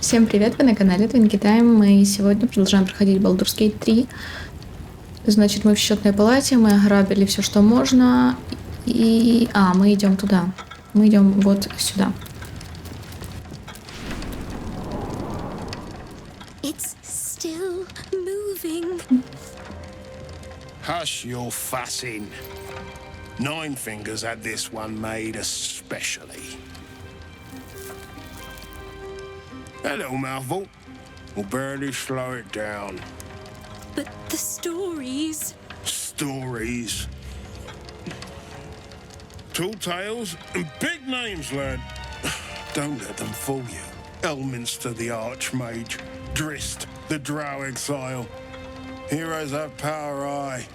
Всем привет, вы на канале Twin Time. Мы сегодня продолжаем проходить Baldur's Gate 3. Значит, мы в счетной палате, мы ограбили все, что можно. И... мы идем туда. Мы идем вот сюда. It's still moving. Hush your fussing. Nine Fingers had this one made especially. That little mouthful will barely slow it down. But the stories... Stories. Tall tales and big names, lad. Don't let them fool you. Elminster the Archmage. Drist the Drow Exile. Heroes have power, aye,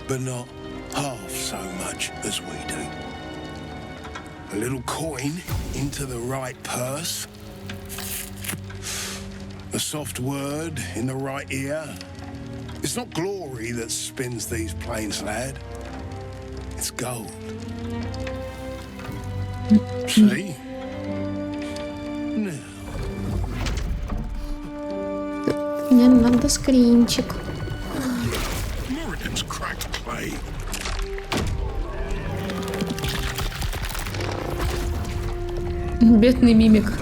but not half so much as we do. A little coin into the right purse. A soft word in the right ear. It's not glory that spins these plains, lad. It's gold. See? Now. Мне надо скринчик. Moradin's cracked clay. Бедный мимик.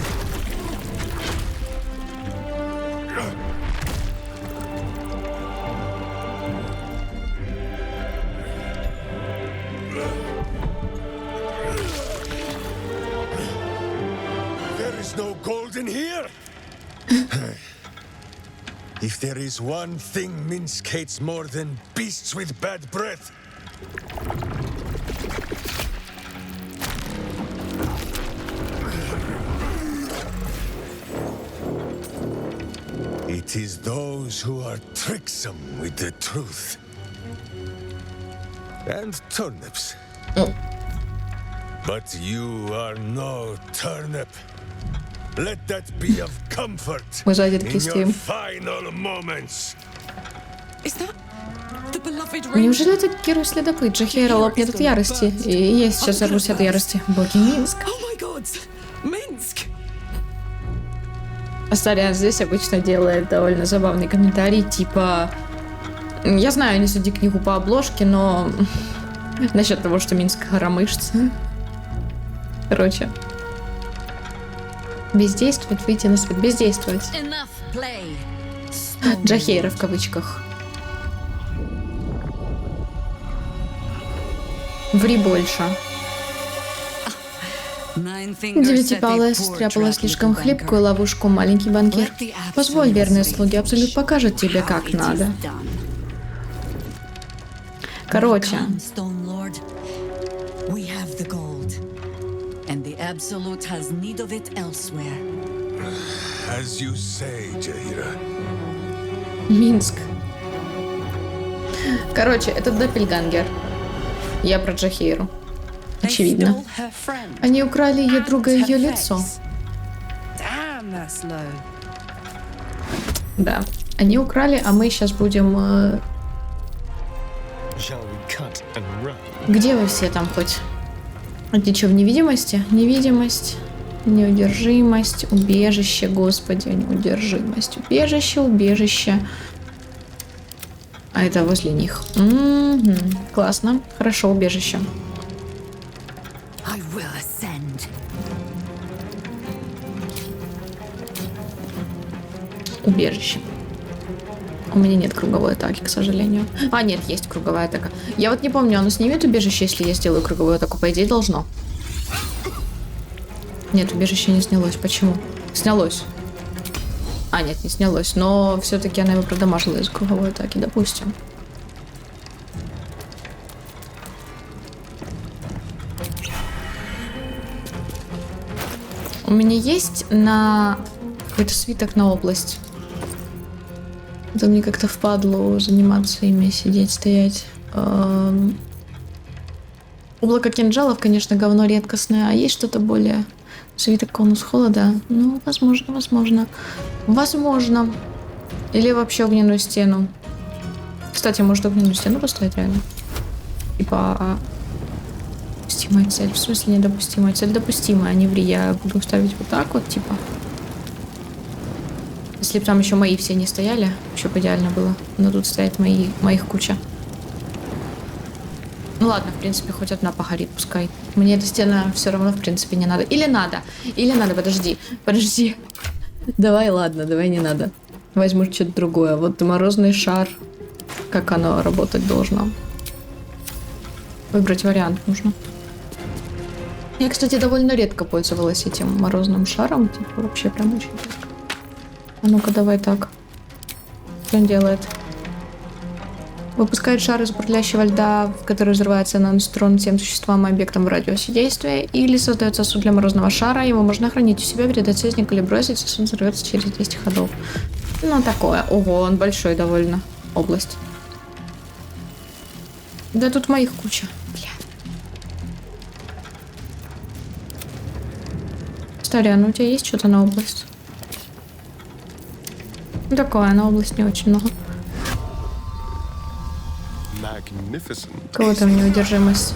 There is no gold in here. If there is one thing Minsk hates more than beasts with bad breath, it is those who are tricksome with the truth. And turnips. But you are no turnip. Let that be of comfort Мы сзади in такие your стоим. final moments. Is that the beloved ring? Неужели это герой-следопыт? Джахейра лопнет от ярости. И я сейчас взорвусь от ярости. Боги Минск. Oh my god! Minsk! Астариан здесь обычно делает довольно забавный комментарий, типа... Я знаю, не суди книгу по обложке, но... Насчет того, что Минск гора мышц. Короче. Бездействовать, выйти на свет. Бездействовать. Enough play. Джахейра в кавычках. Ври больше. Девятипалая состряпала слишком хлипкую ловушку, маленький банкир. Позволь, верные слуги, Абсолют покажет тебе, как надо. Короче, Stone Lord, we have the gold, and the Absolute has need of it elsewhere. As you say, Jaira. Минск. Короче, это Доппельгангер. Я про Джахейру. Очевидно. Они украли ее друга и ее лицо. Да. Они украли, а мы сейчас будем... Где вы все там хоть? Ты что, в невидимости? Невидимость, неудержимость, убежище, господи, неудержимость. Убежище, убежище. А это возле них. Классно. Хорошо, убежище. I will ascend. Убежище. У меня нет круговой атаки, к сожалению. Нет, есть круговая атака. Я вот не помню, оно снимет убежище, если я сделаю круговую атаку? По идее, должно. Нет, убежище не снялось. Почему? Снялось. Нет, не снялось. Но все-таки она его продамажила из круговой атаки, допустим. У меня есть на какой-то свиток на область. Это мне как-то впадло заниматься ими, сидеть, стоять. Облако кинжалов, конечно, говно редкостное. А есть что-то более... Свиток конус холода? Ну, возможно, возможно. Возможно. Или вообще огненную стену. Кстати, может огненную стену поставить реально? Типа... Допустимая цель. В смысле недопустимая цель? Допустимая, а не ври. Я буду ставить вот так вот, типа. Если бы там еще мои все не стояли, еще бы идеально было. Но тут стоят моих куча. Ну ладно, в принципе, хоть одна погорит, пускай. Мне эта стена все равно, в принципе, не надо. Или надо, подожди. Давай, ладно, давай не надо. Возьму что-то другое. Вот морозный шар. Как оно работать должно. Выбрать вариант нужно. Я, кстати, довольно редко пользовалась этим морозным шаром. Типа, вообще прям очень редко. А ну-ка, давай так. Что он делает? Выпускает шар из бурлящего льда, который взрывается на наносит всем существам и объектам в радиусе действия, или создает сосуд для морозного шара. Его можно хранить у себя, передать союзнику или бросить, сосуд взорвется через 10 ходов. Ну, такое. Ого, он большой довольно. Область. Да тут моих куча. Бля. Старя, у тебя есть что-то на область? Ну, такое, на область не очень много. У кого там неудержимость?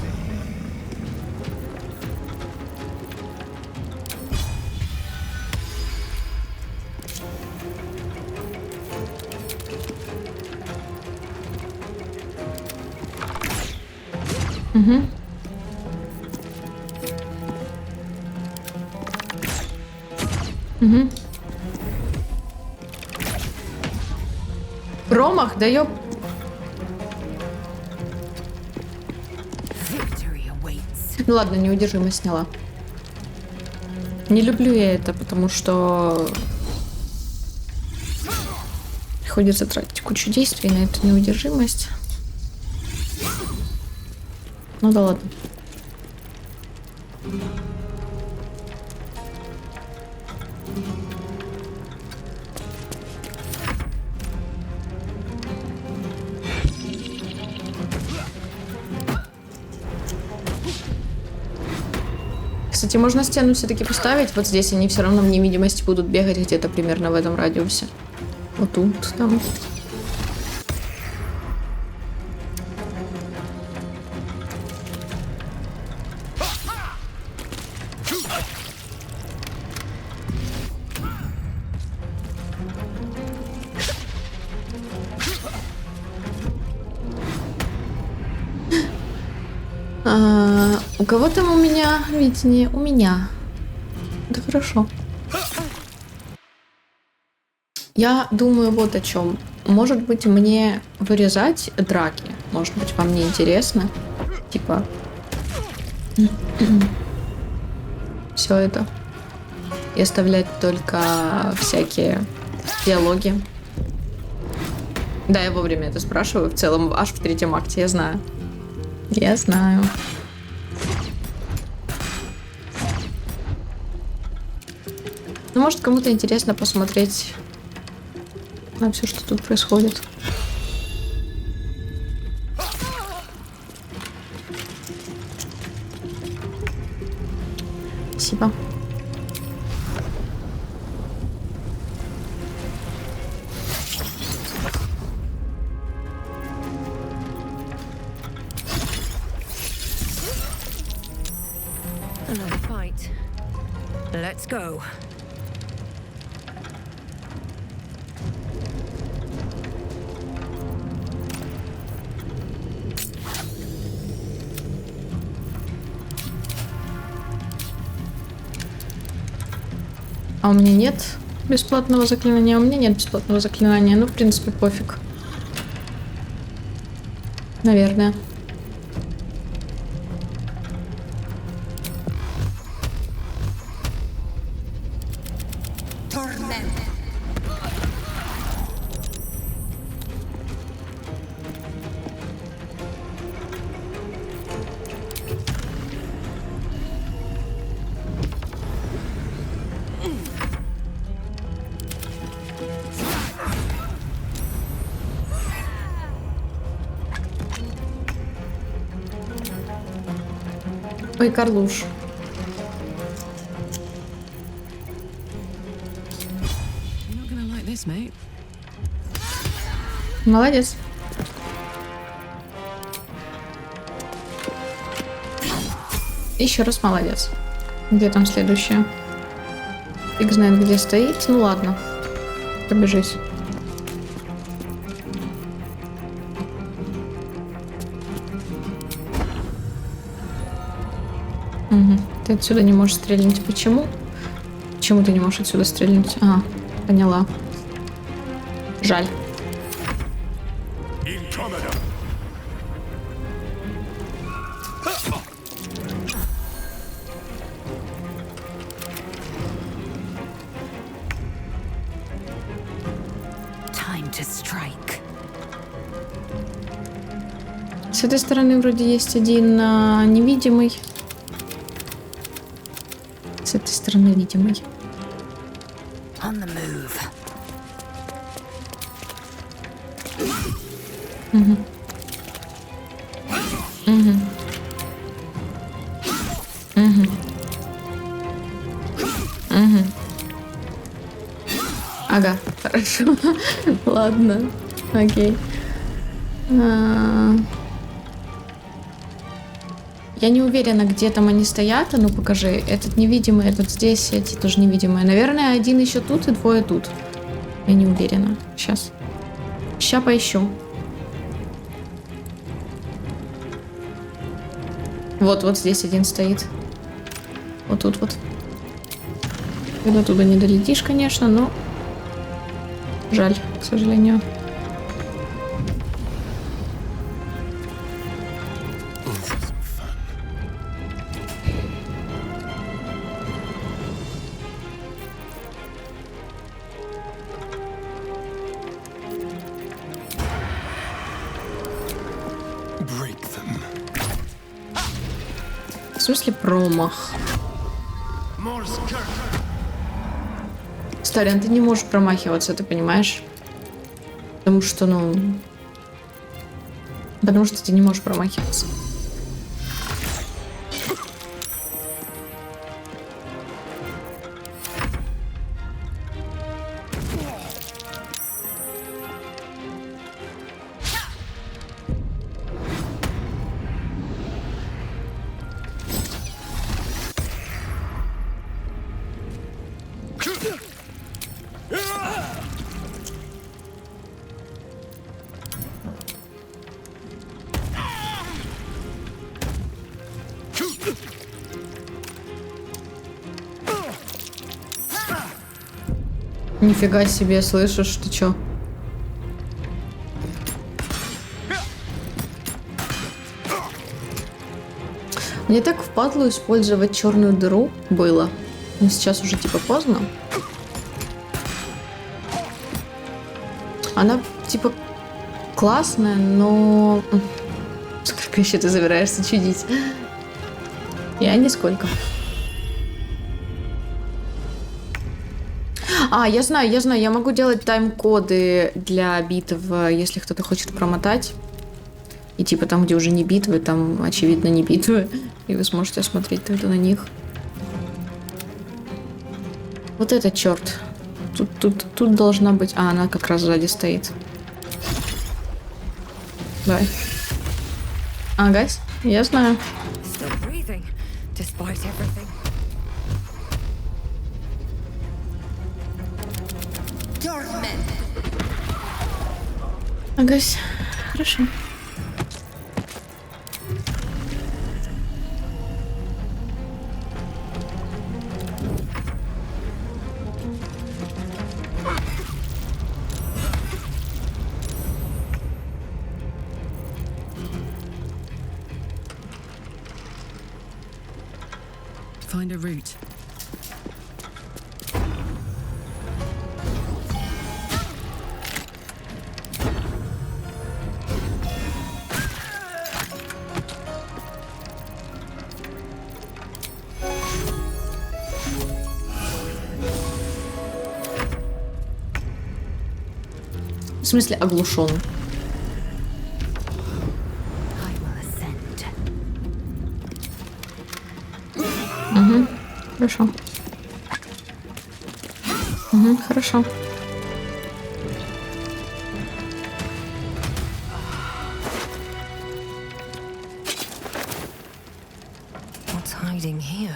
Угу. Угу. Промах, да ёп. Ну ладно, неудержимость сняла. Не люблю я это, потому что приходится тратить кучу действий на эту неудержимость. Ну да ладно. Кстати, можно стену все-таки поставить. Вот здесь они все равно в невидимости будут бегать где-то примерно в этом радиусе. Вот тут, там. У кого там у меня видение? У меня. Да хорошо. Я думаю вот о чем. Может быть, мне вырезать драки? Может быть, вам не интересно? Типа... все это. И оставлять только всякие диалоги. Да, я вовремя это спрашиваю. В целом, аж в 3-м акте, я знаю. Я знаю. Ну, может, кому-то интересно посмотреть на все, что тут происходит. Спасибо. Another fight. Let's go. А у меня нет бесплатного заклинания. У меня нет бесплатного заклинания. Ну, в принципе, пофиг. Наверное. Ой, Карлуш. Молодец. Еще раз молодец. Где там следующее? Фиг знает, где стоит. Ну ладно. Побежись. Угу. Ты отсюда не можешь стрельнуть. Почему? Почему ты не можешь отсюда стрельнуть? Ага, поняла. Жаль. Incommoda. Time to strike. С этой стороны вроде есть один невидимый. С этой стороны видимый. On the move. Ага, хорошо. Ладно, окей. Я не уверена, где там они стоят. А ну покажи. Этот невидимый, этот здесь, эти тоже невидимые. Наверное, один еще тут и двое тут. Я не уверена. Сейчас. Сейчас поищу. Вот здесь один стоит. Вот тут вот. Ты до туда не долетишь, конечно, но... Жаль, к сожалению. Break them. В смысле промах? Старин, ты не можешь промахиваться, ты понимаешь? Потому что, ну... Потому что ты не можешь промахиваться. Нифига себе, слышишь, ты чё? Мне так впадло использовать черную дыру было. Но сейчас уже типа поздно. Она типа классная, но... Сколько еще ты собираешься чудить? Я нисколько. Я знаю, я могу делать тайм-коды для битв, если кто-то хочет промотать. И типа там, где уже не битвы, там очевидно не битвы. И вы сможете смотреть тогда на них. Вот это черт. Тут должна быть... она как раз сзади стоит. Давай. Гайс, я знаю. Still breathing, despite everything. Гайс, хорошо. Find a route. В смысле оглушен? I will ascend. Хорошо. Хорошо. What's hiding here?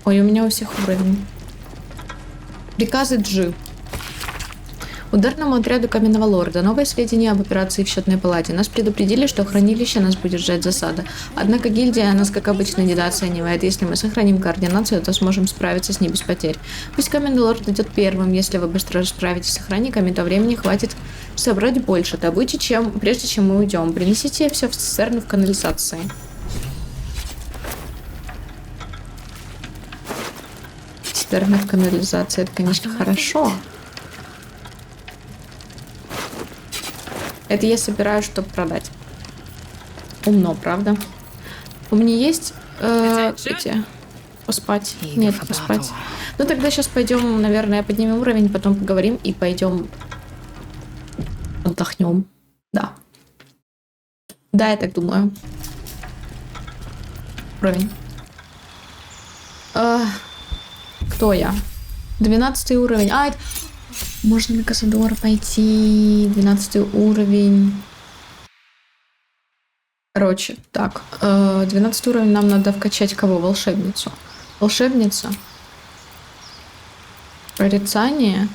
Ой, у меня у всех уровень. Приказы G. Ударному отряду Каменного Лорда. Новые сведения об операции в Счетной Палате. Нас предупредили, что хранилище нас будет ждать засада. Однако гильдия нас, как обычно, недооценивает. Если мы сохраним координацию, то сможем справиться с ней без потерь. Пусть Каменный Лорд идет первым. Если вы быстро расправитесь с охранниками, то времени хватит собрать больше добычи, прежде чем мы уйдем. Принесите все в цистерну в канализации. Цистерна в канализации, это, конечно, хорошо. Это я собираю, чтобы продать. Умно, правда? У меня есть эти... Поспать. Нет, поспать. Ну тогда сейчас пойдем, наверное, поднимем уровень, потом поговорим и пойдем отдохнем. Да. Да, я так думаю. Уровень. Кто я? 12 уровень. А, это... Можно на Кассадора пойти. 12 уровень. Короче, так. 12 уровень нам надо вкачать кого? Волшебницу. Волшебница. Прорицание.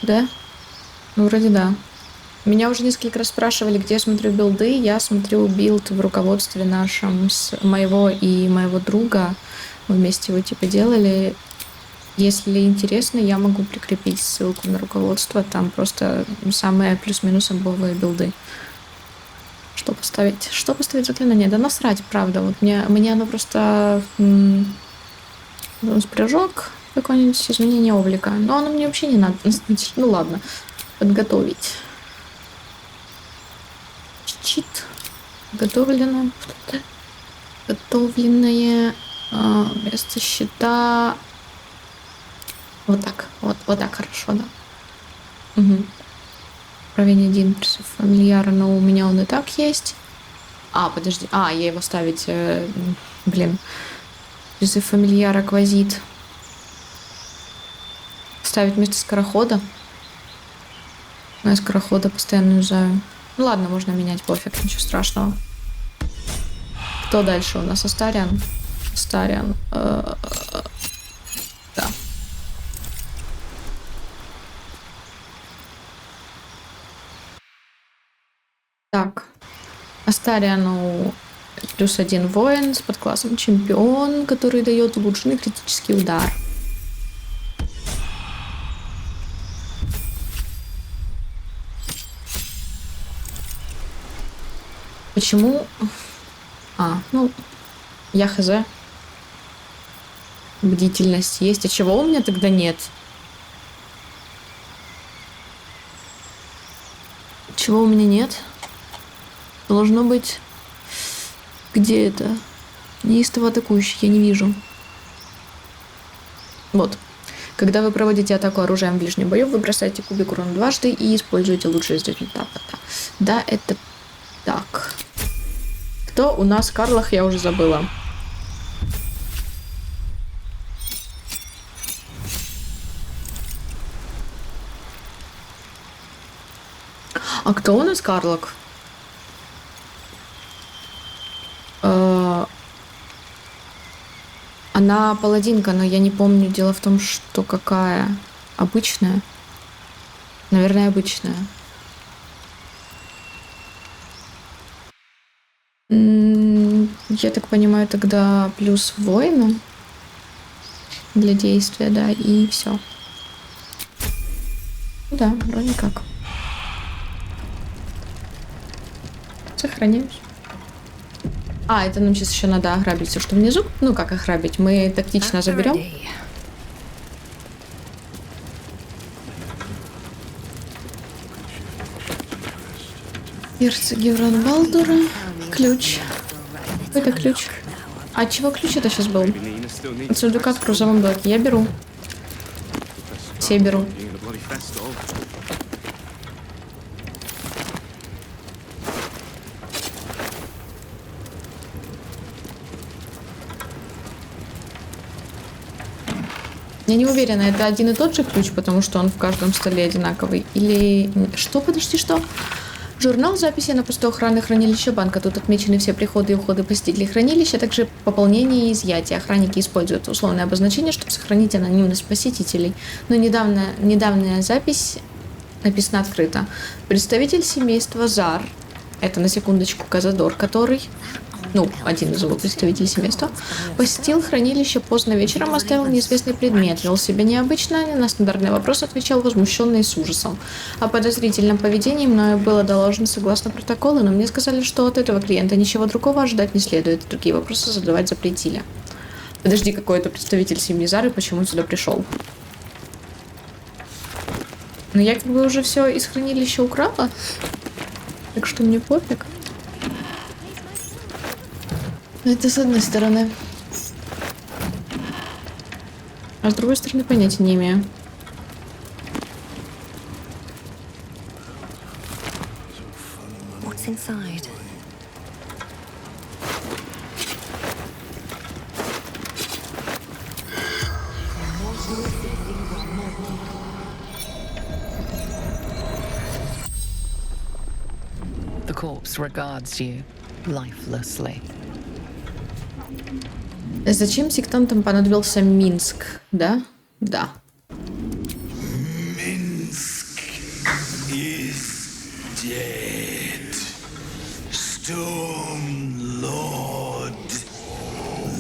Да? Ну, вроде да. Меня уже несколько раз спрашивали, где я смотрю билды. Я смотрю билд в руководстве нашем с моего и моего друга. Мы вместе его типа делали. Если интересно, я могу прикрепить ссылку на руководство. Там просто самые плюс-минус обовые билды. Что поставить? Что поставить заклинание? Да насрать, правда. Вот мне оно просто... Прыжок, какое-нибудь изменение облика. Но оно мне вообще не надо. Ну ладно. Подготовить. Чит. Готовлено. Готовленное место щита. Вот так. Вот так хорошо, да. Угу. Уровень 1 призыв фамильяра, но у меня он и так есть. А, подожди. А, я его ставить... блин. Призыв фамильяра Квазит. Ставить вместо скорохода. Но я скорохода постоянно юзаю. Ну ладно, можно менять, пофиг, ничего страшного. Кто дальше у нас? Астариан? Астариан. Да. Так. Астариану +1 воин с подклассом чемпион, который дает улучшенный критический удар. Почему? Ну, я хз. Бдительность есть. А чего у меня тогда нет? Чего у меня нет? Должно быть... Где это? Неистово атакующий, я не вижу. Вот. Когда вы проводите атаку оружием в ближнем бою, вы бросаете кубик урона дважды и используете лучший из результата. Да, это так. Кто у нас в Карлах, я уже забыла. А кто у нас Карлок? Она паладинка, но я не помню. Дело в том, что какая. Обычная? Наверное, обычная. Я так понимаю, тогда плюс воина для действия, да, и все. Да, вроде как. Сохраняюсь. А, это нам сейчас еще надо ограбить все, что внизу. Ну, как ограбить? Мы тактично заберем. Сердце Гевранвалдора. Ключ. Какой-то ключ. А от чего ключ это сейчас был? От сундука в грузовом блоке. Я беру. Все беру. Я не уверена, это один и тот же ключ, потому что он в каждом столе одинаковый. Или... Что? Подожди, что? Журнал записи на посту охраны хранилища банка. Тут отмечены все приходы и уходы посетителей хранилища, а также пополнение и изъятие. Охранники используют условное обозначение, чтобы сохранить анонимность посетителей. Но недавняя запись написана открыто. Представитель семейства Зар, это на секундочку Казадор, который, один из его представителей семейства, посетил хранилище поздно вечером, оставил неизвестный предмет, вел себя необычно, на стандартный вопрос отвечал возмущенно и с ужасом. О подозрительном поведении мною было доложено согласно протоколу, но мне сказали, что от этого клиента ничего другого ожидать не следует, другие вопросы задавать запретили. Подожди, какой это представитель семьи Зары, почему он сюда пришел? Но я как бы уже все из хранилища украла, так что мне пофиг. Это с одной стороны. А с другой стороны понятия не имею. What's inside? The corpse regards you lifelessly. Зачем сектантам понадобился Минск, да? Да. Minsk is dead. Stormlord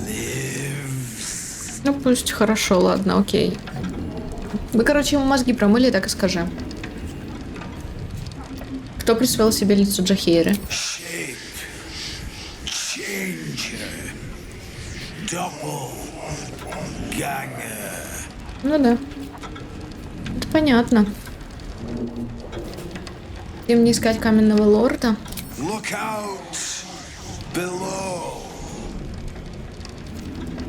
lives. Ну пусть хорошо, ладно, окей. Вы, короче, ему мозги промыли, так и скажи. Кто присвоил себе лицо Джахейры? Shape changer. Doppelganger. Ну да. Это понятно. Где мне искать каменного лорда? Look out below.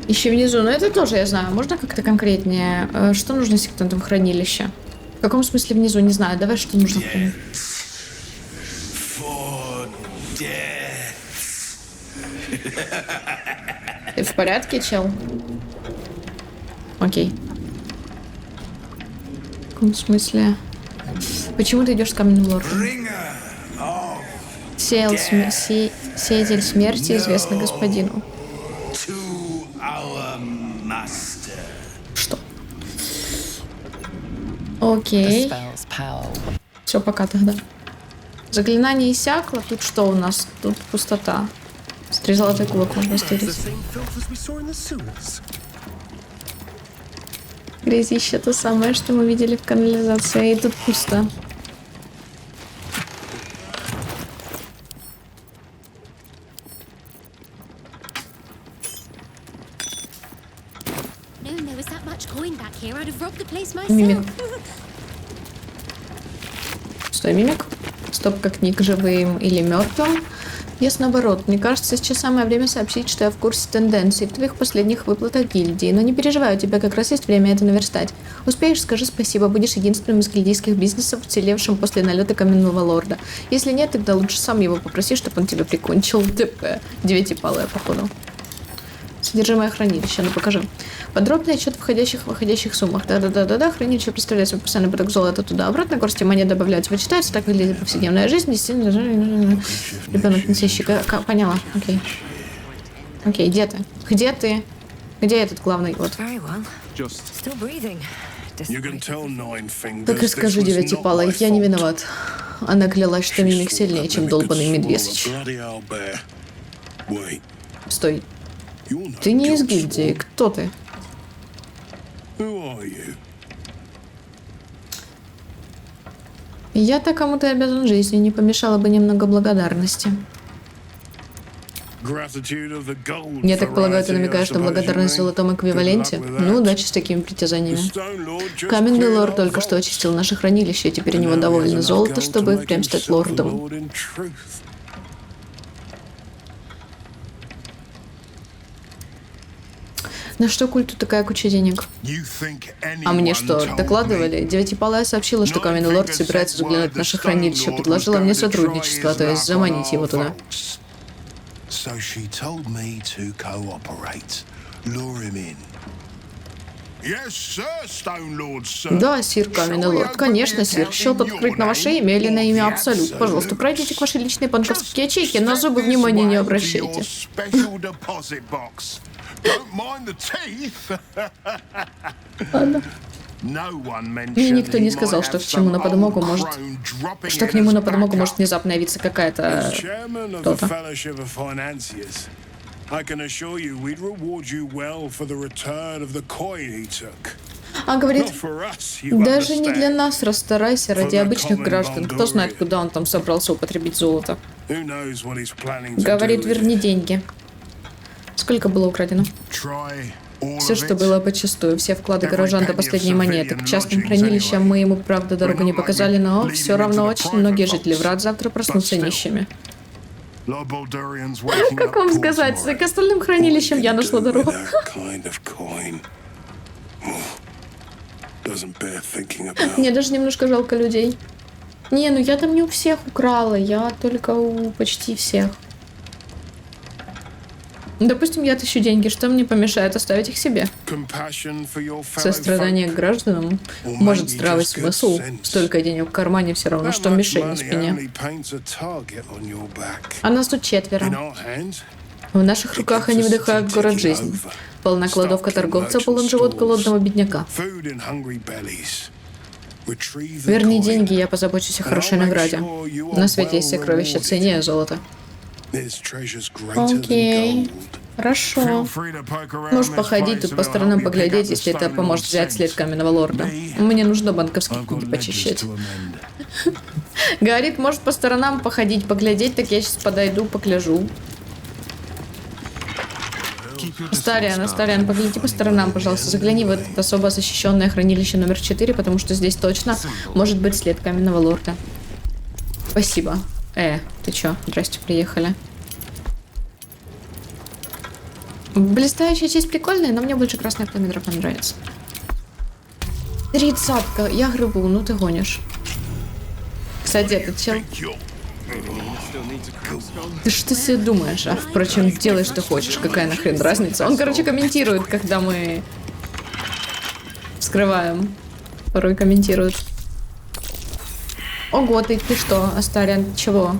Ищи внизу. Но это тоже я знаю. Можно как-то конкретнее? Что нужно сектантам хранилища? В каком смысле внизу? Не знаю. Давай, что нужно в хранилище. For death. Ты в порядке, чел? Окей. В каком смысле? Почему ты идешь с каменным лордом? Bringer of Сеятель смерти, известный господину. to our master. Что? The Окей. spell's power. Все, пока тогда. Заклинание иссякло. Тут что у нас? Тут пустота. С 3 золотых кулак можно стырить. Грязище то самое, что мы видели в канализации. И тут пусто. Known there was that much coin back here, I'd have robbed the place Мимик. myself. Стой, мимик. Стоп, как ник, живым или мертвым. Есть наоборот. Мне кажется, сейчас самое время сообщить, что я в курсе тенденций в твоих последних выплатах гильдии. Но не переживай, у тебя как раз есть время это наверстать. Успеешь, скажи спасибо. Будешь единственным из гильдийских бизнесов, уцелевшим после налета каменного лорда. Если нет, тогда лучше сам его попроси, чтобы он тебя прикончил. ТП. Девятипалая, походу. Содержимое хранилища. Ну, покажи. Подробный отчет выходящих суммах. Да. Хранилище представляет свой постоянный поток золота туда-обратно. Горсти монет добавляются, вычитаются. Так выглядит повседневная жизнь. Ребенок несущий. Поняла. Окей. Окей, где ты? Где ты? Где этот главный? Вот. Very well. Still breathing. You can Despite tell Nine Fingers Так и this скажи, was not девятипалой, my я не fault. виноват. Она клялась, что She мимик saw сильнее, that чем very долбанный good медвесыч. swallow, bloody old bear. Wait, Стой. you're no Ты не из George гильдии. Swan. Кто ты? Who are you? Я-то кому-то обязан жизнью, не помешало бы немного благодарности. Gratitude of the gold Я так полагаю, ты variety, I намекаешь на suppose you благодарность в mean? золотом эквиваленте? Good luck with Ну, that. удачи с такими The притязаниями. Stone Lord just Каменный cleared лорд our только что vaults. очистил наше хранилище, и теперь у него Now he has довольно enough золота, gold чтобы to make впрямь стать himself a лордом. lord in truth. На что культу такая куча денег? А мне что, докладывали? Девятипалая сообщила, что каменный лорд собирается заглянуть в наше хранилище, предложила мне сотрудничество, то есть заманить его туда. So she told me to cooperate, lure him in. Yes, sir, Stone Lord, sir. Да, сир Каменный Лорд. Конечно, сир. Счет открыть на ваше имя или на имя Абсолют. Пожалуйста, пройдите к вашей личной банковской ячейке. На зубы внимания не обращайте. Ладно. Мне никто не сказал, что к чему на подмогу может... Что к нему на подмогу может внезапно явиться какая-то... кто-то. А говорит, даже не для нас расстарайся ради обычных граждан. Кто знает, куда он там собрался употребить золото. Говорит, верни деньги. Сколько было украдено? Все, что было подчистую, все вклады горожан до последней монеты. К частным хранилищам мы ему, правда, дорогу не показали, но все равно очень многие жители Врат завтра проснутся нищими. Как вам сказать, к остальным хранилищам я нашла дорогу. Мне даже немножко жалко людей. Не, ну я там не у всех украла, я только у почти всех. Допустим, я тащу деньги, что мне помешает оставить их себе? Сострадание к гражданам, может, здравый смысл, столько денег в кармане все равно, что мишень на спине. А нас тут 4. В наших руках они вдыхают город жизнь. Полна кладовка торговца, полон живот голодного бедняка. Верни деньги, я позабочусь о хорошей награде. На свете есть сокровища ценнее золота. Окей. Хорошо. Можешь походить тут по сторонам поглядеть, если это поможет взять след Каменного Лорда. Мне нужно банковские книги почищать. Говорит, может по сторонам походить, поглядеть, так я сейчас подойду, погляжу. Стариан, погляди по сторонам, пожалуйста. Загляни в это особо защищенное хранилище номер 4, потому что здесь точно может быть след Каменного Лорда. Спасибо. Ты чё? Здрасте, приехали. Блистающая часть прикольная, но мне больше красная пламя-дракон нравится. 30-ка, я грыбу, ну ты гонишь. Кстати, этот чел... Ты что себе думаешь? А, впрочем, делай, что хочешь, какая нахрен разница. Он, короче, комментирует, когда мы вскрываем. Порой комментирует. Ого, ты что, Астариан, чего?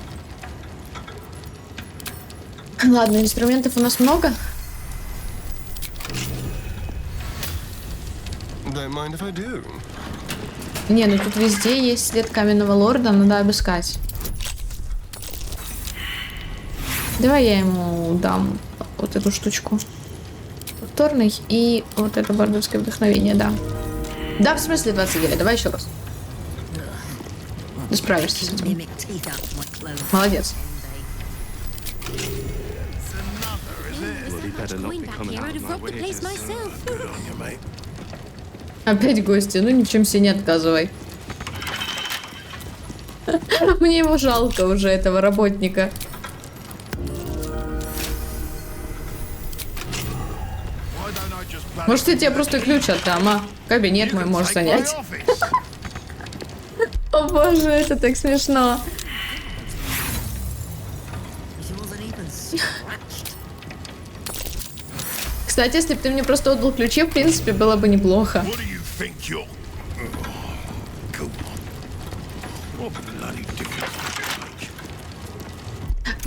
Ладно, инструментов у нас много. Не, ну тут везде есть след Каменного Лорда, надо обыскать. Давай я ему дам вот эту штучку. Повторный и вот это бардовское вдохновение, да. Да, в смысле 29, давай еще раз. Ты справишься с этим. Молодец. Опять гости, ну ничем себе не отказывай. Мне его жалко уже, этого работника. Может, я тебе просто ключ отдам, а? Кабинет мой можешь занять. О боже, это так смешно. Кстати, если бы ты мне просто отдал ключи, в принципе, было бы неплохо.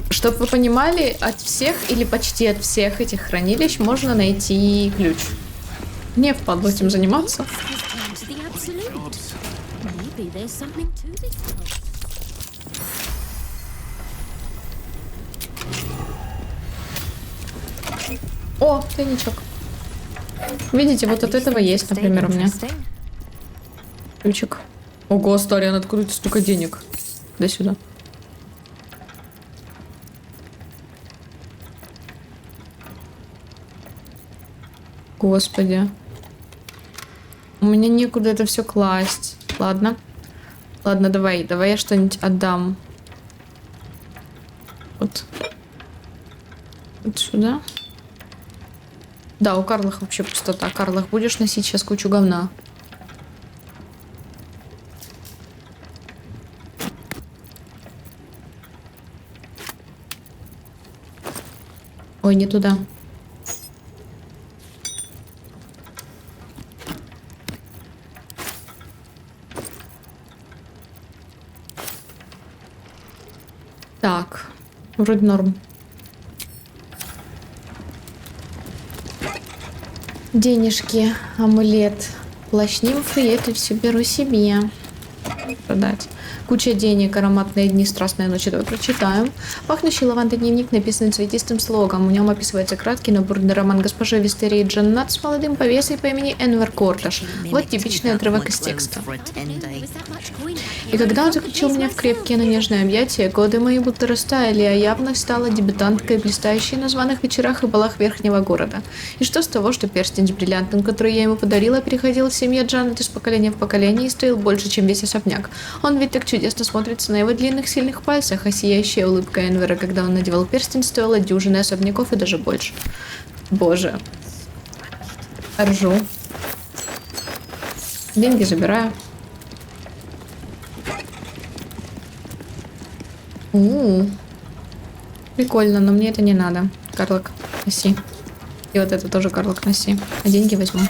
Чтобы вы понимали, от всех или почти от всех этих хранилищ можно найти ключ. Не впадло этим заниматься. О, тайничок. Видите, вот от этого есть, например, у меня ключик. Ого, Астариан, откуда ты столько денег? Дай сюда. Господи. У меня некуда это все класть. Ладно. Ладно, давай я что-нибудь отдам. Вот. Вот сюда. Да, у Карлах вообще пустота. Карлах, будешь носить сейчас кучу говна. Ой, не туда. Вроде норм. Денежки, амулет, плащ нимфы, и это все беру себе. Продать. Куча денег, ароматные дни, страстная ночь. Давай прочитаем. Пахнущий лавандой дневник, написанный цветистым слогом. В нем описывается краткий, но бурный роман госпожи Вистерии Джаннат с молодым повесой по имени Энвер Корташ. Вот типичный отрывок из текста. И когда он заключил меня в крепкие, но нежные объятия, годы мои будто растаяли, а я вновь стала дебютанткой, блистающей на званых вечерах и балах верхнего города. И что с того, что перстень с бриллиантом, который я ему подарила, переходил в семье Джанет из поколения в поколение и стоил больше, чем весь особняк. Он ведь так чудесно смотрится на его длинных сильных пальцах, а сияющая улыбка Энвера, когда он надевал перстень, стоила дюжины особняков и даже больше. Боже. Ржу. Деньги забираю. Прикольно, но мне это не надо. Карлок, носи. И вот это тоже карлок, носи. А деньги возьму.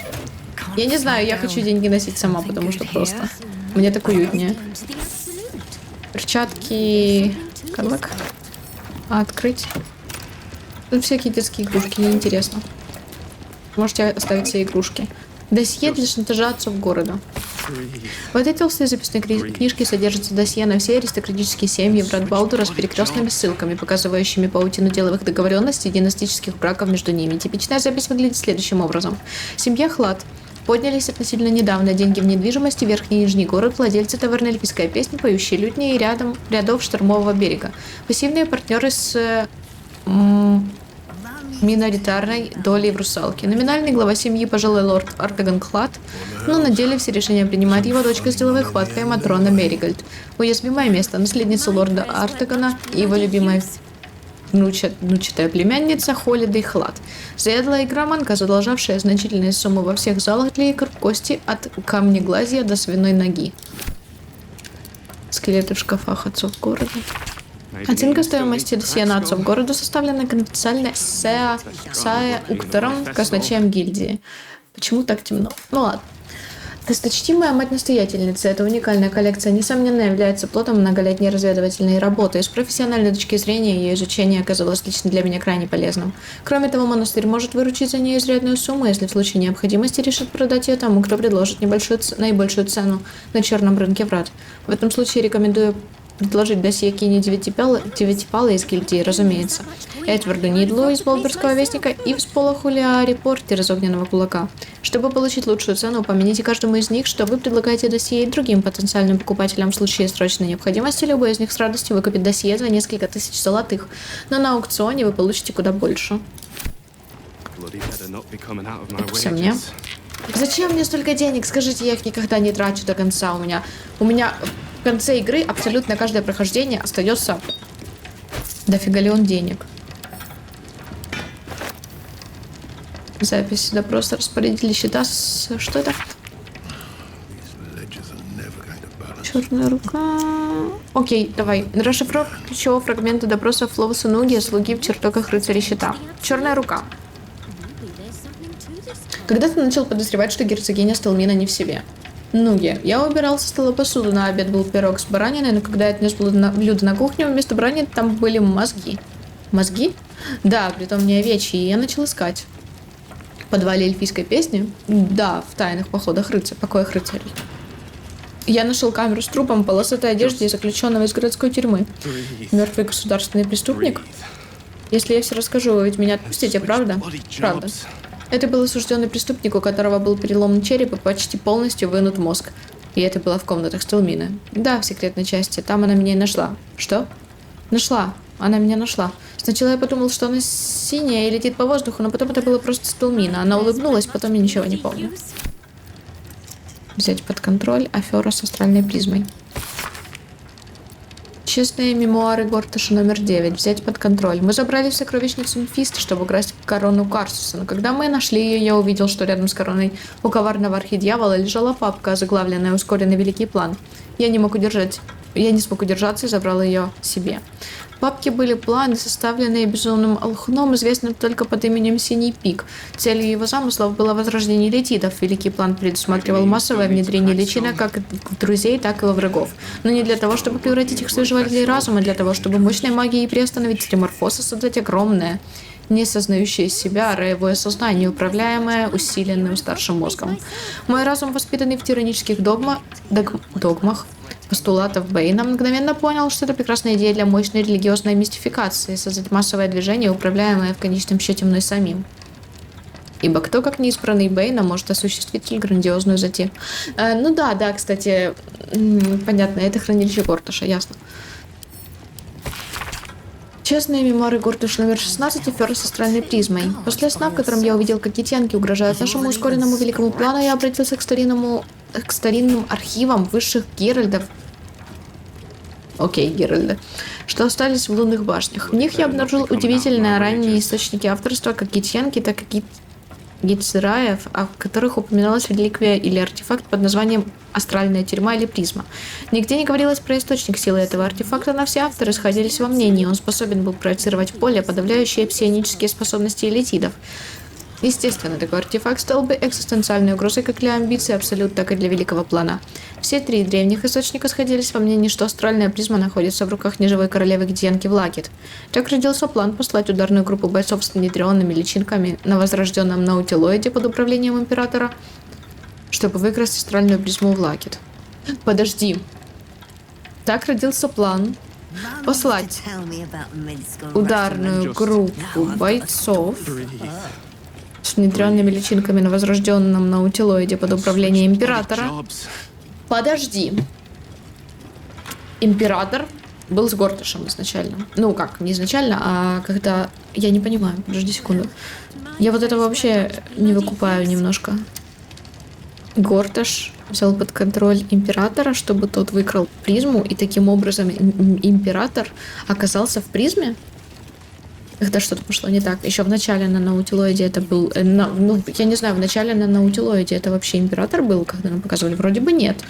Я не знаю, я хочу деньги носить сама, потому что просто мне так уютнее. Перчатки. Карлок. Открыть. Тут всякие детские игрушки, неинтересно. Можете оставить все игрушки. Досье для шантажа отцов города. В этой толстой записной книжке содержится досье на все аристократические семьи в Радбалдура с перекрестными ссылками, показывающими паутину деловых договоренностей и династических браков между ними. Типичная запись выглядит следующим образом. Семья Хлад. Поднялись относительно недавно деньги в недвижимости, Верхний и Нижний город, владельцы таверны «Эльфийская песня», поющие лютни и рядов штормового берега. Пассивные партнеры с миноритарной долей в русалке. Номинальный глава семьи, пожалуй, лорд Артаган Хлад, но на деле все решения принимает его дочка с деловой хваткой Матрона Меригольд. Уязвимое место, наследница лорда Артагана и его любимая внучатая племянница Холидей Хлад. Заядлая игроманка, задолжавшая значительные суммы во всех залах для игр, кости от камнеглазия до свиной ноги. Скелеты в шкафах отцов города. Оценка стоимости досье на отцов города составлена конфиденциально Сая Уктором, казначеем гильдии. Почему так темно? Ну ладно. Досточтимая мать-настоятельница, эта уникальная коллекция, несомненно, является плодом многолетней разведывательной работы, и с профессиональной точки зрения ее изучение оказалось лично для меня крайне полезным. Кроме того, монастырь может выручить за нее изрядную сумму, если в случае необходимости решит продать ее тому, кто предложит наибольшую цену на черном рынке врат. В этом случае рекомендую предложить досье Кини Девятипалой из гильдии, разумеется, Эдварду Нидлу из Болберского вестника и всполоху Лиари Портер из Огненного кулака. Чтобы получить лучшую цену, упомяните каждому из них, что вы предлагаете досье и другим потенциальным покупателям в случае срочной необходимости. Любой из них с радостью выкупит досье за несколько тысяч золотых, но на аукционе вы получите куда больше. Это все мне. Зачем мне столько денег? Скажите, я их никогда не трачу до конца. У меня в конце игры абсолютно каждое прохождение остается дофигалион денег. Запись допроса распорядителя счета с... Что это? Черная рука... Окей, давай. Расшифровка ключевого фрагмента допроса Флоуса Нуги, слуги в чертогах рыцарей щита. Черная рука. Когда-то начал подозревать, что герцогиня Стелмина не в себе. Нуги. Я убирал со стола посуду, на обед был пирог с бараниной, но когда я отнес блюдо на кухню, вместо баранины там были мозги. Мозги? Да, притом не овечьи, и я начал искать. В подвале эльфийской песни? Да, в тайных покоях рыцарей. Я нашел камеру с трупом, полосатой одежде и заключенного из городской тюрьмы. Мертвый государственный преступник? Если я все расскажу, вы ведь меня отпустите, правда? Правда. Это был осужденный преступник, у которого был переломан череп и почти полностью вынут мозг. И это было в комнатах Стелмины. Да, в секретной части. Там она меня и нашла. Что? Нашла. Она меня нашла. Сначала я подумал, что она синяя и летит по воздуху, но потом это было просто Стелмина. Она улыбнулась, потом я ничего не помню. Взять под контроль афера с астральной призмой. Честные мемуары Горташа номер 9. Взять под контроль. Мы забрали в сокровищницу Мефисто, чтобы украсть корону Карсуса. Но когда мы нашли ее, я увидел, что рядом с короной у коварного архидьявола лежала папка, озаглавленная «Ускоренный великий план». Я не мог удержать Я не смог удержаться и забрал ее себе. В папке были планы, составленные безумным алхуном, известным только под именем Синий Пик. Целью его замыслов было возрождение летидов. Великий план предусматривал массовое внедрение личинок как в друзей, так и во врагов. Но не для того, чтобы превратить их в свежевателей разума, а для того, чтобы мощной магией приостановить стриморфоз и создать огромное, не сознающее себя роевое сознание, управляемое усиленным старшим мозгом. Мой разум, воспитанный в тиранических догмах, постулатов Бэйна, мгновенно понял, что это прекрасная идея для мощной религиозной мистификации, создать массовое движение, управляемое в конечном счете мной самим. Ибо кто, как неизбранный Бэйна, может осуществить столь грандиозную затею? Ну да, кстати, понятно, это хранилище Горташа, ясно. Честные мемуары Горташ номер 16 и Фёр с астральной призмой. После сна, в котором я увидел, как китянки угрожают нашему ускоренному великому плану, я обратился к старинным архивам высших Геральдов. Геральды. Что остались в лунных башнях. В них я обнаружил удивительные ранние источники авторства, как китянки, так и Гитцераев, в которых упоминалась реликвия или артефакт под названием «Астральная тюрьма» или «Призма». Нигде не говорилось про источник силы этого артефакта, но все авторы сходились во мнении, он способен был проецировать в поле, подавляющие псионические способности элитидов. Естественно, такой артефакт стал бы экзистенциальной угрозой как для амбиций Абсолют, так и для Великого Плана. Все три древних источника сходились во мнении, что астральная призма находится в руках неживой королевы Гитьянки Влагит. Так родился план послать ударную группу бойцов с внедренными личинками на возрожденном наутилоиде под управлением Императора, чтобы выкрасть астральную призму Влагит. Подожди. Так родился план послать ударную группу бойцов с внедренными личинками на возрожденном наутилоиде под управлением Императора. Подожди. Император был с Горташем изначально. Ну как, не изначально, а когда... Я не понимаю, подожди секунду. Я вот это вообще не выкупаю немножко. Горташ взял под контроль Императора, чтобы тот выкрал призму, и таким образом Император оказался в призме? Когда что-то пошло не так. Еще в начале на наутилоиде это был... я не знаю, в начале на наутилоиде это вообще Император был, когда нам показывали? Вроде бы нет.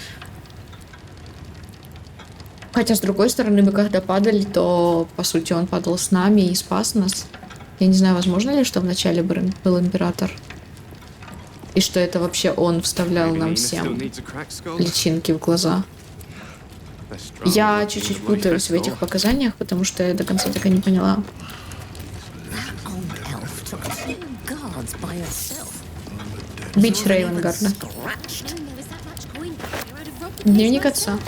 Хотя, с другой стороны, мы когда падали, то, по сути, он падал с нами и спас нас. Я не знаю, возможно ли, что в начале был Император? И что это вообще он вставлял нам всем личинки в глаза? Я чуть-чуть путаюсь в этих показаниях, потому что я до конца так и не поняла. Бич Рейвенгарда. Дневник отца.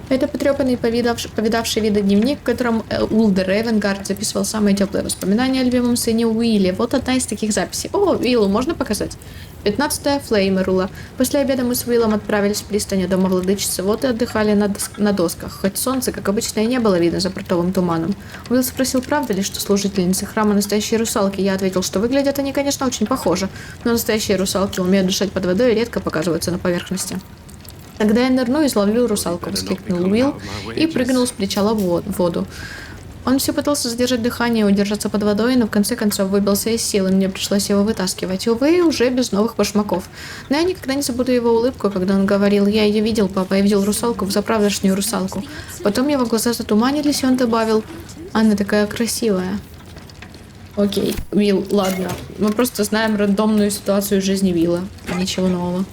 Это потрепанный, повидавший виды дневник, в котором Улдер Рейвенгард записывал самые теплые воспоминания о любимом сыне Уилле. Вот одна из таких записей. О, Уиллу можно показать? 15-я Флеймерула. После обеда мы с Уиллом отправились в пристань дома владычицы. Вот и отдыхали на досках. Хоть солнце, как обычно, и не было видно за портовым туманом. Уилл спросил, правда ли, что служительницы храма настоящие русалки. Я ответил, что выглядят они, конечно, очень похожи, но настоящие русалки умеют дышать под водой и редко показываются на поверхности. «Тогда я нырну и изловлю русалку», — воскликнул Уилл и прыгнул с причала в воду. Он все пытался задержать дыхание и удержаться под водой, но в конце концов выбился из сил, и мне пришлось его вытаскивать. Увы, уже без новых башмаков. Но я никогда не забуду его улыбку, когда он говорил: «Я ее видел, папа, я видел русалку, взаправдошнюю русалку». Потом его глаза затуманились, и он добавил: «Она такая красивая». Окей, Уилл, ладно. Мы просто знаем рандомную ситуацию жизни Уилла. Ничего нового.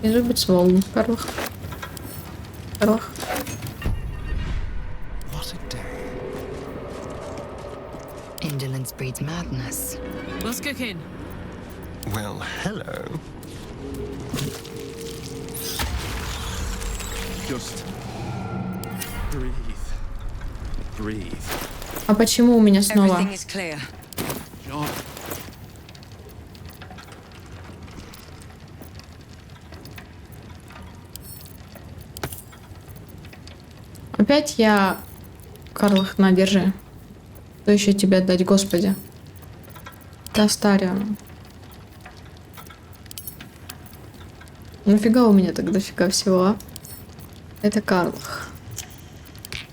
Не любит сволну. Карлах. Indolence breeds madness. What's cooking? Well, hello. Just breathe. А почему у меня снова? Everything is clear. Опять я... Карлах, на, держи. Что еще тебе отдать, Господи? Тастарион. Нафига у меня так дофига всего, а? Это Карлах.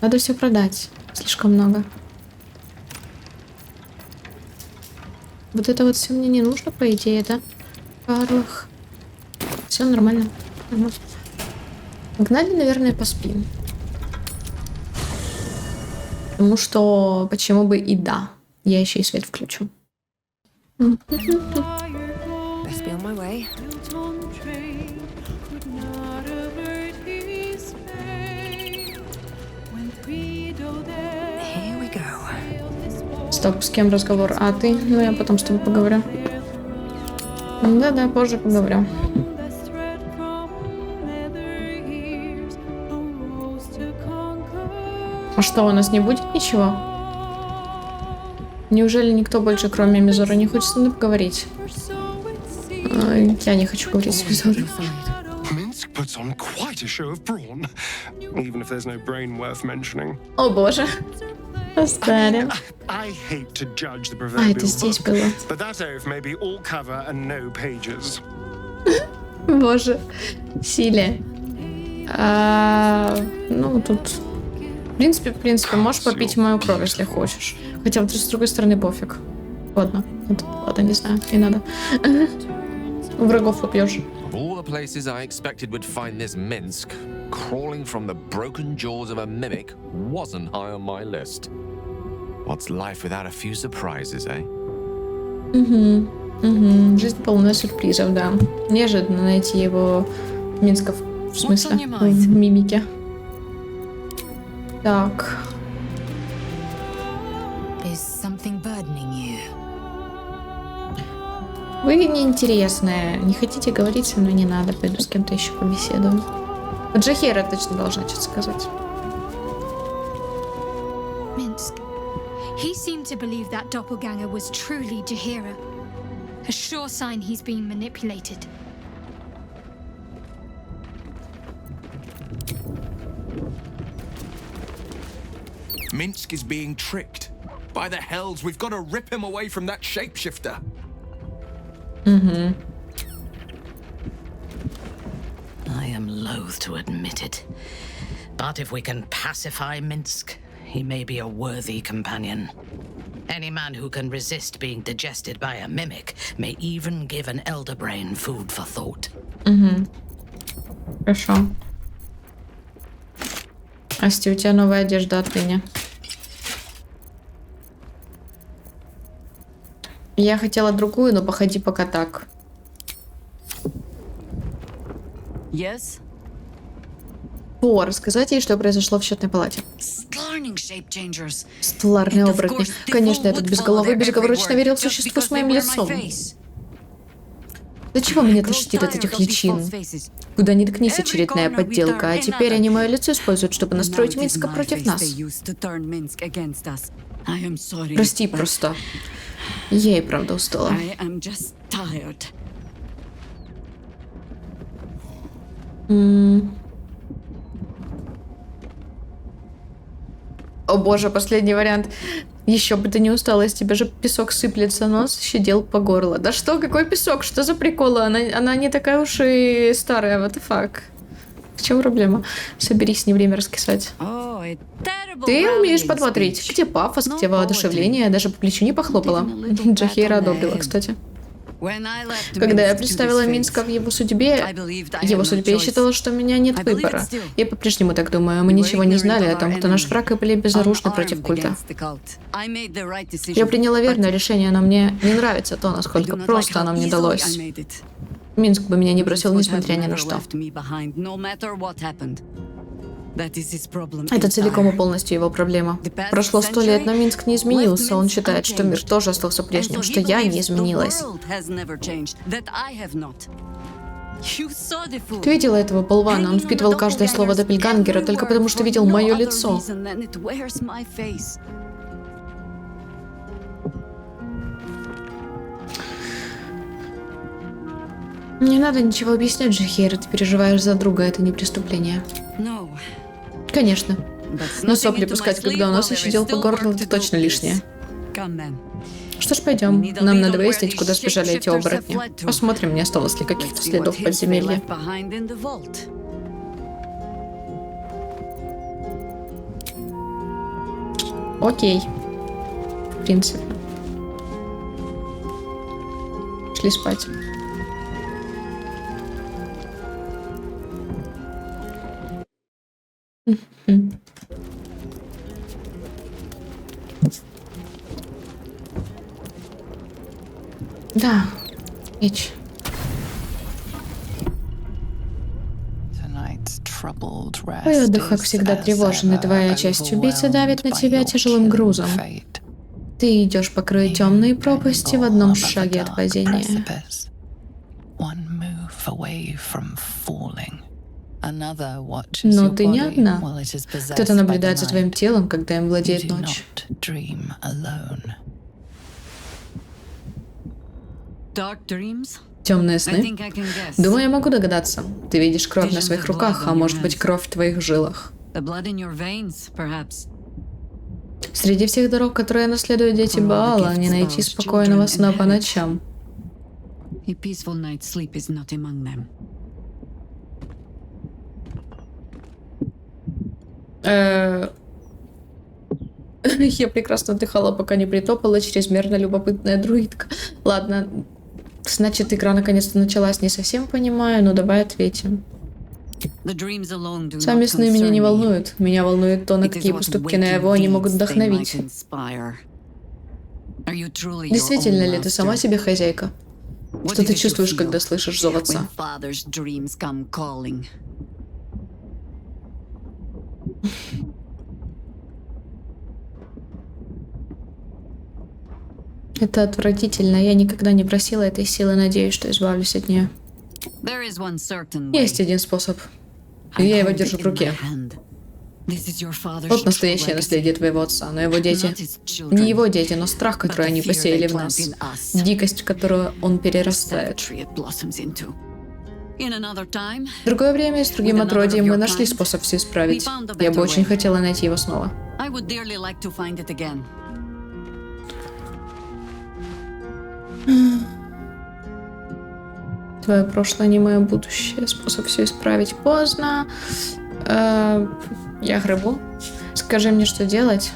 Надо все продать. Слишком много. Вот это вот все мне не нужно, по идее, да? Карлах. Все нормально. Погнали, наверное, поспим. Потому что почему бы и да. Я еще и свет включу. Best be on my way. Here we go. Стоп, с кем разговор? А ты? Ну, я потом с тобой поговорю. Да-да, позже поговорю. А что, у нас не будет ничего? Неужели никто больше, кроме Мизора, не хочет со мной поговорить? Я не хочу говорить с Мизорой. Minsk puts on quite a show of brawn, even if there's no brain worth mentioning. О боже. Оставим. I hate to judge the А, proverbial это здесь book, было. but that oath may be all cover and no pages. Боже. Силе. Ну, тут... В принципе, можешь попить мою кровь, если хочешь. Хотя вот с другой стороны пофиг. Ладно. Ладно, не знаю. Не надо. Врагов попьешь. Of all the places I expected would find this Minsk, crawling from the broken jaws of a mimic wasn't high on my list. What's life without a few surprises, eh? Жизнь полна сюрпризов, да. Неожиданно найти его Минсков. В смысле? В мимике. Так. Is something burdening you? Вы неинтересная. Не хотите говорить со мной, не надо. Пойду с кем-то еще побеседую. Вот Джахейра точно должна что-то сказать. Minsk. He seemed to believe that doppelganger was truly Jaheira. A sure sign he's being manipulated. Minsk is being tricked. By the hells, we've got to rip him away from that shapeshifter. I am loath to admit it. But if we can pacify Minsk, he may be a worthy companion. Any man who can resist being digested by a mimic may even give an elder brain food for thought. Хорошо. Асти, у тебя новая одежда отныне. Я хотела другую, но походи пока так. Yes? О, рассказать ей, что произошло в счетной палате. Стелларные оборотни. Конечно, этот безголовый безоговорочно верил в существо с моим лицом. Да чего меня тошнит от этих личин? Куда ни ткнись, очередная подделка. А теперь они мое лицо используют, чтобы настроить Минска против нас. Прости просто. Я и правда устала. О боже, последний вариант. Еще бы ты не устала, из тебя же песок сыплется, нос щадил по горло. Да что, какой песок? Что за приколы? Она не такая уж и старая, what the fuck. В чем проблема? Соберись, не время раскисать. Ты умеешь подбодрить. Где пафос, где воодушевление? Даже по плечу не похлопала. Джахейра одобрила, кстати. Когда я представила Минска в его судьбе, я считала, что у меня нет выбора. Я по-прежнему так думаю. Мы ничего не знали о том, кто наш враг, и были безоружны против культа. Я приняла верное решение, но мне не нравится то, насколько просто оно мне далось. Минск бы меня не бросил, несмотря ни на что. Это целиком и полностью его проблема. Прошло 100 лет, но Минск не изменился. Он считает, что мир тоже остался прежним, что я не изменилась. Ты видела этого болвана? Он впитывал каждое слово Доппельгангера только потому, что видел мое лицо. Не надо ничего объяснять, Джахейра. Ты переживаешь за друга, это не преступление. Конечно. Но сопли пускать, когда у нас еще дел по горлу, это точно лишнее. Что ж, пойдем. Нам надо выяснить, куда сбежали эти оборотни. Посмотрим, не осталось ли каких-то следов в подземелье. Окей. В принципе. Шли спать. Да, меч. Твой отдых, как всегда, тревожен, и твоя часть убийцы давит на тебя тяжелым грузом. Ты идешь по краю темной пропасти в одном шаге от падения. Но ты не одна. Кто-то наблюдает за твоим телом, когда им владеет ночь. Темные сны? Думаю, я могу догадаться. Ты видишь кровь на своих руках, а может быть кровь в твоих жилах. Среди всех дорог, которые наследуют дети Баала, не найти спокойного сна по ночам. Я прекрасно отдыхала, пока не притопала чрезмерно любопытная друидка. Ладно, значит, игра наконец-то началась, не совсем понимаю, но давай ответим. Сами сны меня не волнуют. Меня волнует то, на какие поступки наяву они могут вдохновить. Действительно ли ты сама себе хозяйка? Что ты чувствуешь, когда слышишь зов отца? Это отвратительно. Я никогда не просила этой силы, надеюсь, что избавлюсь от нее. Есть один способ. И я его держу в руке. Вот настоящее наследие твоего отца, но его дети... Не его дети, но страх, который они посеяли в нас. Дикость, в которую он перерастает. В другое время с другим отродьем мы нашли способ все исправить. Я бы очень хотела найти его снова. Твое прошлое не мое будущее. Способ все исправить поздно. Я грыбу. Скажи мне, что делать.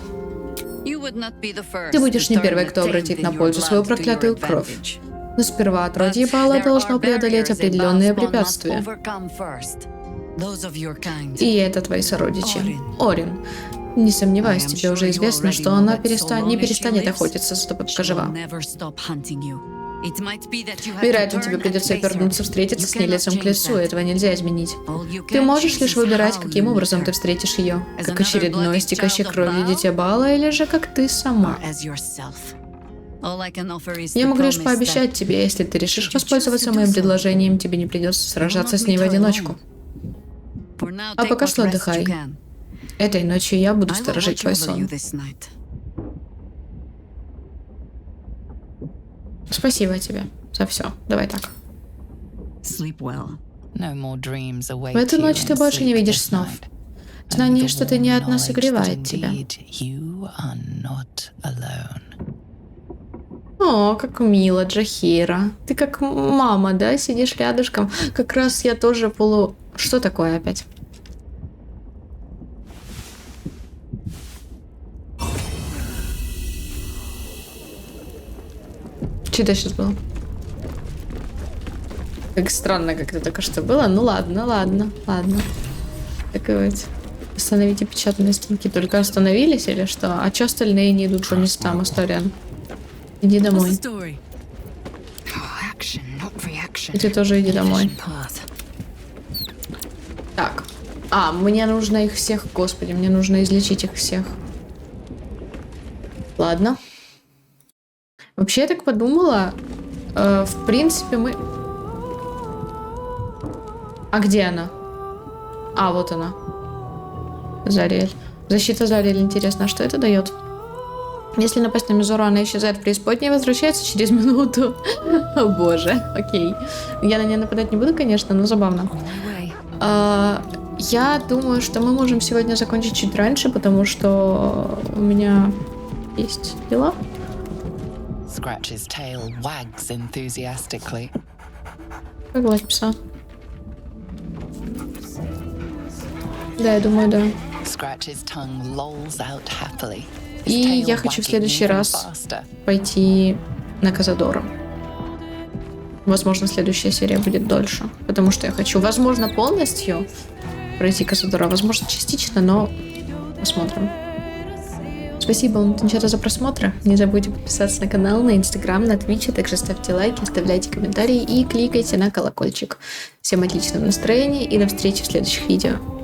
Ты будешь не первой, кто обратит на пользу свою проклятую кровь. Но сперва отродье Баала должно преодолеть определенные препятствия. И это твои сородичи. Орин. Не сомневаюсь, тебе уже известно, что она не перестанет охотиться за тобой, пока жива. Вероятно, тебе придется вернуться, встретиться с ней лицом к лицу, этого нельзя изменить. Ты можешь лишь выбирать, каким образом ты встретишь ее. Как очередное истекающее кровью дитя Баала, или же как ты сама. Я могу лишь пообещать тебе, если ты решишь воспользоваться моим предложением, тебе не придется сражаться с ней в одиночку. А пока что отдыхай. Этой ночью я буду сторожить твой сон. Спасибо тебе за все. Давай так. В эту ночь ты больше не видишь снов. Знание, что ты не одна, согревает тебя. О, как мило, Джахира. Ты как мама, да? Сидишь рядышком. Как раз я тоже Что такое опять? Что это сейчас было? Как странно, как это только что было. Ну ладно. Так и вот. Остановите печатные станки. Только остановились или что? А что остальные не идут по местам, Асториан? Иди домой. И ты тоже иди домой. Так. Мне нужно их всех, господи, мне нужно излечить их всех. Ладно. Вообще, я так подумала, в принципе, мы... А где она? Вот она. Зариэль. Защита Зариэль, интересно, а что это дает? Если напасть на Мизору, она исчезает в преисподней и возвращается через минуту. О боже, окей. Я на нее нападать не буду, конечно, но забавно. Я думаю, что мы можем сегодня закончить чуть раньше, потому что у меня есть дела. Scratch's tail wags enthusiastically. Погладь пса. Да, я думаю, да. Scratch's tongue lolls out happily. И я хочу в следующий раз пойти на Казадора. Возможно, следующая серия будет дольше, потому что я хочу, возможно, полностью пройти Касадора. Возможно, частично, но посмотрим. Спасибо вам, Тинчата, за просмотр. Не забудьте подписаться на канал, на Инстаграм, на Твич, а также ставьте лайки, оставляйте комментарии и кликайте на колокольчик. Всем отличного настроения и до встречи в следующих видео.